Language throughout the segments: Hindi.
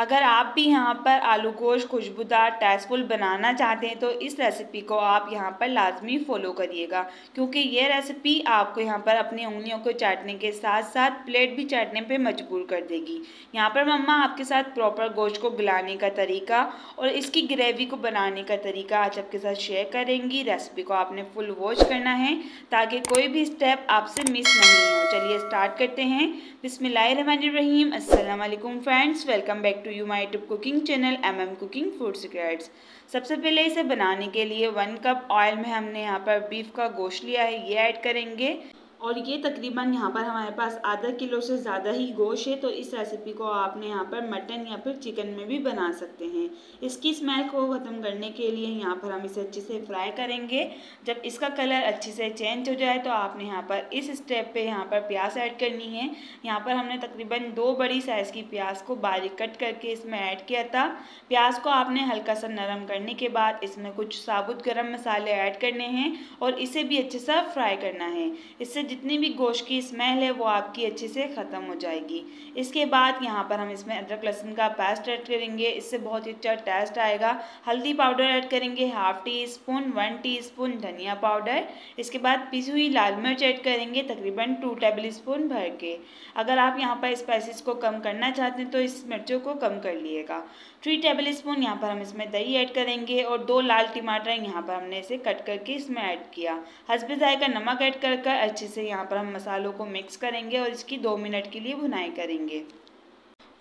अगर आप भी यहाँ पर आलू गोश्त खुशबूदार टेस्टफुल बनाना चाहते हैं तो इस रेसिपी को आप यहाँ पर लाजमी फॉलो करिएगा, क्योंकि ये रेसिपी आपको यहाँ पर अपनी उंगलियों को चाटने के साथ साथ प्लेट भी चाटने पे मजबूर कर देगी। यहाँ पर मम्मा आपके साथ प्रॉपर गोश्त को गलाने का तरीका और इसकी ग्रेवी को बनाने का तरीका आज आपके साथ शेयर करेंगी। रेसिपी को आपने फुल वॉच करना है ताकि कोई भी स्टेप आपसे मिस नहीं हो। चलिए स्टार्ट करते हैं। बिस्मिल्लाहिर्रहमानिर्रहीम। अस्सलाम वालेकुम friends, welcome back to you my YouTube cooking channel MM cooking food secrets. सबसे पहले इसे बनाने के लिए 1 कप ऑयल में हमने यहाँ पर बीफ का गोश्त लिया है, ये ऐड करेंगे और ये तकरीबन यहाँ पर हमारे पास आधा किलो से ज़्यादा ही गोश्त है। तो इस रेसिपी को आपने यहाँ पर मटन या फिर चिकन में भी बना सकते हैं। इसकी स्मेल को ख़त्म करने के लिए यहाँ पर हम इसे अच्छे से फ्राई करेंगे। जब इसका कलर अच्छे से चेंज हो जाए तो आपने यहाँ पर इस स्टेप पे यहाँ पर प्याज ऐड करनी है। यहाँ पर हमने तकरीबन 2 बड़ी साइज़ की प्याज को बारीक कट करके इसमें ऐड किया था। प्याज को आपने हल्का सा नरम करने के बाद इसमें कुछ साबुत गरम मसाले ऐड करने हैं और इसे भी अच्छे से फ्राई करना है। इससे जितनी भी गोश्त की स्मेल है वो आपकी अच्छे से ख़त्म हो जाएगी। इसके बाद यहाँ पर हम इसमें अदरक लहसुन का पेस्ट ऐड करेंगे, इससे बहुत ही अच्छा टेस्ट आएगा। हल्दी पाउडर ऐड करेंगे 1/2 टीस्पून, 1 टीस्पून धनिया पाउडर। इसके बाद पिसी हुई लाल मिर्च ऐड करेंगे तकरीबन 2 टेबल स्पून भर के। अगर आप यहाँ पर स्पाइसेस को कम करना चाहते हैं तो इस मिर्चों को कम कर लिएगा। 3 टेबल स्पून यहाँ पर हम इसमें दही ऐड करेंगे और 2 लाल टमाटर यहाँ पर हमने इसे कट करके इसमें ऐड किया। हस्बे जायका नमक ऐड कर अच्छे से यहाँ पर हम मसालों को मिक्स करेंगे और इसकी 2 मिनट के लिए भुनाई करेंगे।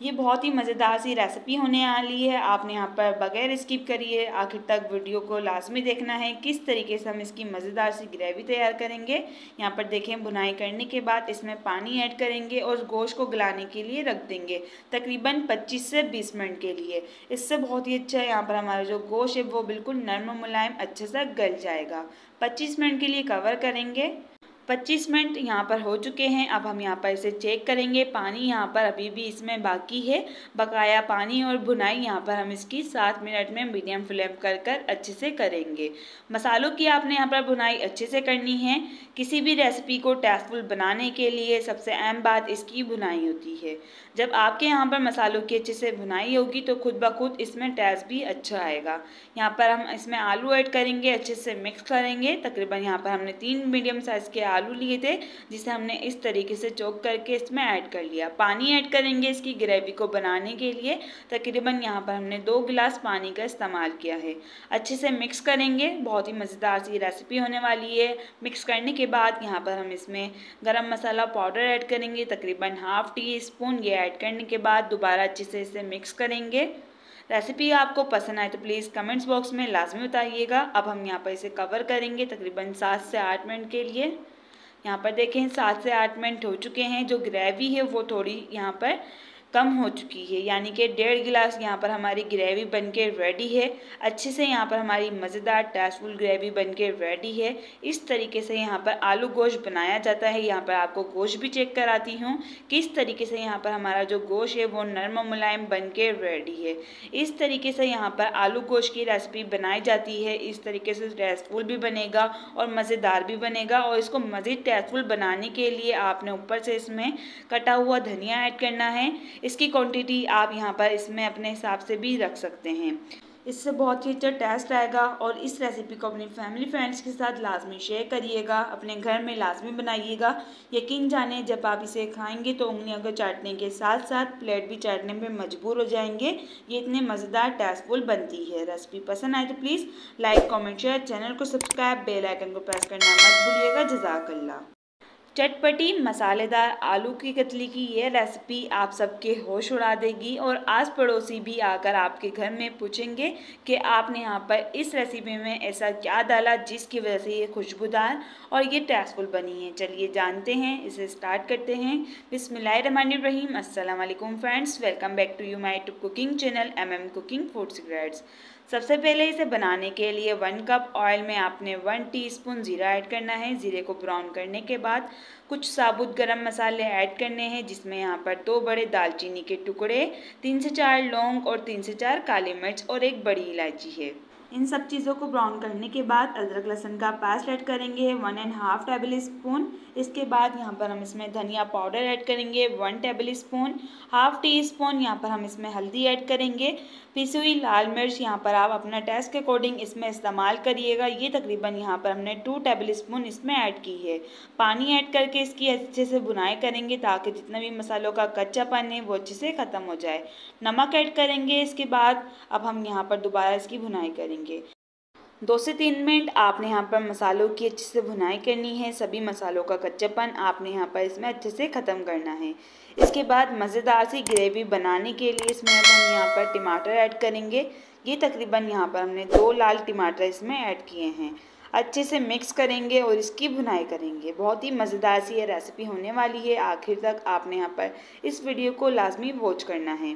ये बहुत ही मज़ेदार सी रेसिपी होने वाली है। आपने यहाँ पर बगैर स्किप करिए आखिर तक वीडियो को लाजमी देखना है किस तरीके से हम इसकी मज़ेदार सी ग्रेवी तैयार करेंगे। यहाँ पर देखें, भुनाई करने के बाद इसमें पानी ऐड करेंगे और गोश्त को गलाने के लिए रख देंगे तकरीबन 25 से 20 मिनट के लिए। इससे बहुत ही अच्छा यहाँ पर हमारा जो गोश्त है वो बिल्कुल नरम मुलायम अच्छे से गल जाएगा। 25 मिनट के लिए कवर करेंगे। 25 मिनट यहाँ पर हो चुके हैं। अब हम यहाँ पर इसे चेक करेंगे। पानी यहाँ पर अभी भी इसमें बाकी है, बकाया पानी, और भुनाई यहाँ पर हम इसकी 7 मिनट में मीडियम फ्लेम कर अच्छे से करेंगे। मसालों की आपने यहाँ पर भुनाई अच्छे से करनी है। किसी भी रेसिपी को टेस्टफुल बनाने के लिए सबसे अहम बात इसकी भुनाई होती है। जब आपके यहाँ पर मसालों की अच्छे से भुनाई होगी तो खुद ब खुद इसमें टेस्ट भी अच्छा आएगा। यहाँ पर हम इसमें आलू ऐड करेंगे, अच्छे से मिक्स करेंगे। तकरीबन यहाँ पर हमने 3 मीडियम साइज़ के आलू लिए थे जिसे हमने इस तरीके से चॉप करके इसमें ऐड कर लिया। पानी ऐड करेंगे इसकी ग्रेवी को बनाने के लिए। तकरीबन यहाँ पर हमने 2 गिलास पानी का इस्तेमाल किया है। अच्छे से मिक्स करेंगे। बहुत ही मज़ेदार सी रेसिपी होने वाली है। मिक्स करने के बाद यहाँ पर हम इसमें गरम मसाला पाउडर ऐड करेंगे तकरीबन 1/2 टीस्पून। ये ऐड करने के बाद दोबारा अच्छे से इसे मिक्स करेंगे। रेसिपी आपको पसंद आए तो प्लीज़ कमेंट्स बॉक्स में लाजमी बताइएगा। अब हम यहाँ पर इसे कवर करेंगे तकरीबन 7 से 8 मिनट के लिए। यहाँ पर देखें 7 से 8 मिनट हो चुके हैं। जो ग्रेवी है वो थोड़ी यहाँ पर कम हो चुकी है, यानी कि 1.5 गिलास यहाँ पर हमारी ग्रेवी बनके रेडी है। अच्छे से यहाँ पर हमारी मज़ेदार टेस्टफुल ग्रेवी बनके रेडी है। इस तरीके से यहाँ पर आलू गोश्त बनाया जाता है। यहाँ पर आपको गोश्त भी चेक कराती हूँ किस तरीके से यहाँ पर हमारा जो गोश्त है वो नरम मुलायम बनके रेडी है। इस तरीके से यहाँ पर आलू गोश्त की रेसिपी बनाई जाती है। इस तरीके से टेस्टफुल भी बनेगा और मज़ेदार भी बनेगा। और इसको मज़ीद टेस्टफुल बनाने के लिए आपने ऊपर से इसमें कटा हुआ धनिया ऐड करना है। इसकी क्वांटिटी आप यहाँ पर इसमें अपने हिसाब से भी रख सकते हैं। इससे बहुत ही अच्छा टेस्ट आएगा। और इस रेसिपी को अपनी फैमिली फ्रेंड्स के साथ लाजमी शेयर करिएगा, अपने घर में लाजमी बनाइएगा। यकीन जाने जब आप इसे खाएंगे तो उंगलियों को चाटने के साथ साथ प्लेट भी चाटने में मजबूर हो जाएंगे। ये इतने मज़ेदार टेस्टफुल बनती है। रेसिपी पसंद आए तो please like, comment, share, channel को सब्सक्राइब, बेल आइकन को प्रेस करना मत भूलिएगा। जज़ाकल्लाह। चटपटी मसालेदार आलू की कतली की ये रेसिपी आप सबके होश उड़ा देगी और आस पड़ोसी भी आकर आपके घर में पूछेंगे कि आपने यहाँ पर इस रेसिपी में ऐसा क्या डाला जिसकी वजह से ये खुशबूदार और ये टेस्टफुल बनी है। चलिए जानते हैं, इसे स्टार्ट करते हैं। बिस्मिल्लाहिर्रहमानिर्रहीम। अस्सलाम वालेकुम friends, welcome back to you my YouTube cooking channel MM cooking food secrets. सबसे पहले इसे बनाने के लिए 1 कप ऑयल में आपने 1 टीस्पून ज़ीरा ऐड करना है। ज़ीरे को ब्राउन करने के बाद कुछ साबुत गरम मसाले ऐड करने हैं, जिसमें यहाँ पर 2 बड़े दालचीनी के टुकड़े, 3 से 4 लौंग और 3 से 4 काली मिर्च और 1 बड़ी इलायची है। इन सब चीज़ों को ब्राउन करने के बाद अदरक लहसुन का पेस्ट ऐड करेंगे 1.5 टेबल स्पून। इसके बाद यहाँ पर हम इसमें धनिया पाउडर ऐड करेंगे 1 table spoon. Half tea spoon यहाँ पर हम इसमें हल्दी ऐड करेंगे। पिसी हुई लाल मिर्च यहाँ पर आप अपना टेस्ट के अकॉर्डिंग इसमें इस्तेमाल करिएगा। ये तकरीबन यहाँ पर हमने 2 टेबल स्पून इसमें ऐड की है। पानी ऐड करके इसकी अच्छे से भुनाई करेंगे ताकि जितना भी मसालों का कच्चापन है वो अच्छे से ख़त्म हो जाए। नमक ऐड करेंगे इसके बाद। अब हम यहाँ पर दोबारा इसकी भुनाई करेंगे। 2 से 3 मिनट आपने यहाँ पर मसालों की अच्छे से भुनाई करनी है। सभी मसालों का कच्चापन आपने यहाँ पर इसमें अच्छे से ख़त्म करना है। इसके बाद मज़ेदार सी ग्रेवी बनाने के लिए इसमें अब हम यहाँ पर टमाटर ऐड करेंगे। ये तकरीबन यहाँ पर हमने 2 लाल टमाटर इसमें ऐड किए हैं। अच्छे से मिक्स करेंगे और इसकी भुनाई करेंगे। बहुत ही मज़ेदार सी ये रेसिपी होने वाली है। आखिर तक आपने यहाँ पर इस वीडियो को लाजमी वॉच करना है।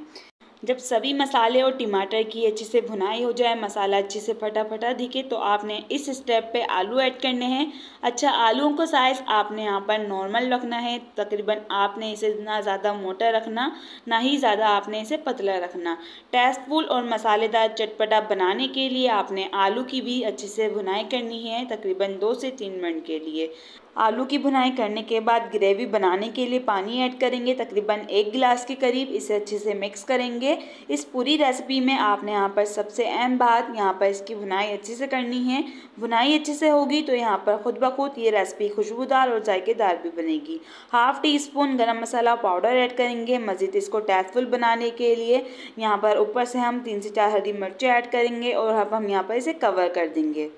जब सभी मसाले और टमाटर की अच्छे से भुनाई हो जाए, मसाला अच्छे से फटा फटा दिखे, तो आपने इस स्टेप पे आलू ऐड करने हैं। अच्छा, आलूओं को साइज़ आपने यहाँ पर नॉर्मल रखना है। तकरीबन आपने इसे ना ज़्यादा मोटा रखना, ना ही ज़्यादा आपने इसे पतला रखना। टेस्टफुल और मसालेदार चटपटा बनाने के लिए आपने आलू की भी अच्छे से भुनाई करनी है, तकरीबन 2 से 3 मिनट के लिए। आलू की भुनाई करने के बाद ग्रेवी बनाने के लिए पानी ऐड करेंगे, तकरीबन 1 गिलास के करीब। इसे अच्छे से मिक्स करेंगे। इस पूरी रेसिपी में आपने यहाँ पर सबसे अहम बात, यहाँ पर इसकी भुनाई अच्छे से करनी है। भुनाई अच्छे से होगी तो यहाँ पर खुद ब खुद ये रेसिपी खुशबूदार और जायकेदार भी बनेगी। हाफ टी स्पून गरम मसाला पाउडर ऐड करेंगे मज़ीद इसको टेस्टफुल बनाने के लिए। यहाँ पर ऊपर से हम 3 से 4 हरी मिर्चें ऐड करेंगे और अब हम यहाँ पर इसे कवर कर देंगे।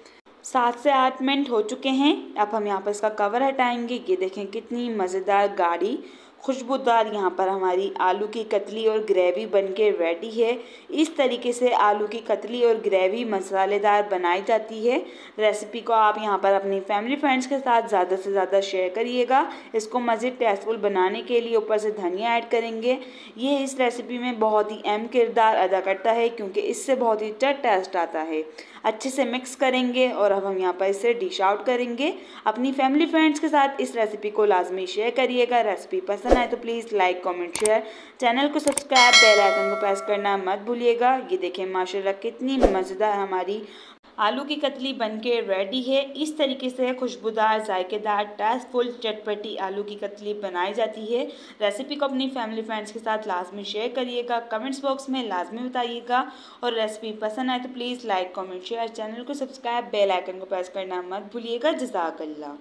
7 से 8 मिनट हो चुके हैं। अब हम यहाँ पर इसका कवर हटाएंगे। ये देखें कितनी मज़ेदार गाढ़ी खुशबूदार यहाँ पर हमारी आलू की कतली और ग्रेवी बनके रेडी है। इस तरीके से आलू की कतली और ग्रेवी मसालेदार बनाई जाती है। रेसिपी को आप यहाँ पर अपनी फैमिली फ्रेंड्स के साथ ज़्यादा से ज़्यादा शेयर करिएगा। इसको मज़ीद टेस्टफुल बनाने के लिए ऊपर से धनिया ऐड करेंगे। ये इस रेसिपी में बहुत ही अहम किरदार अदा करता है क्योंकि इससे बहुत ही अच्छा टेस्ट आता है। अच्छे से मिक्स करेंगे और अब हम यहाँ पर इसे डिश आउट करेंगे। अपनी फैमिली फ्रेंड्स के साथ इस रेसिपी को लाजमी शेयर करिएगा। रेसिपी पसंद आए तो please like comment share, channel को सब्सक्राइब, बेल आइकन को प्रेस करना मत भूलिएगा। ये देखें माशाल्लाह कितनी मज़ेदार हमारी आलू की कतली बनके रेडी है। इस तरीके से खुशबूदार, जायकेदार, टेस्टफुल, चटपटी आलू की कतली बनाई जाती है। रेसिपी को अपनी फैमिली फ्रेंड्स के साथ लाजमी शेयर करिएगा। कमेंट्स बॉक्स में लाजमी बताइएगा और रेसिपी पसंद आए तो please like comment share, channel को सब्सक्राइब, बेल आइकन को प्रेस करना मत भूलिएगा। जज़ाकल्लाह।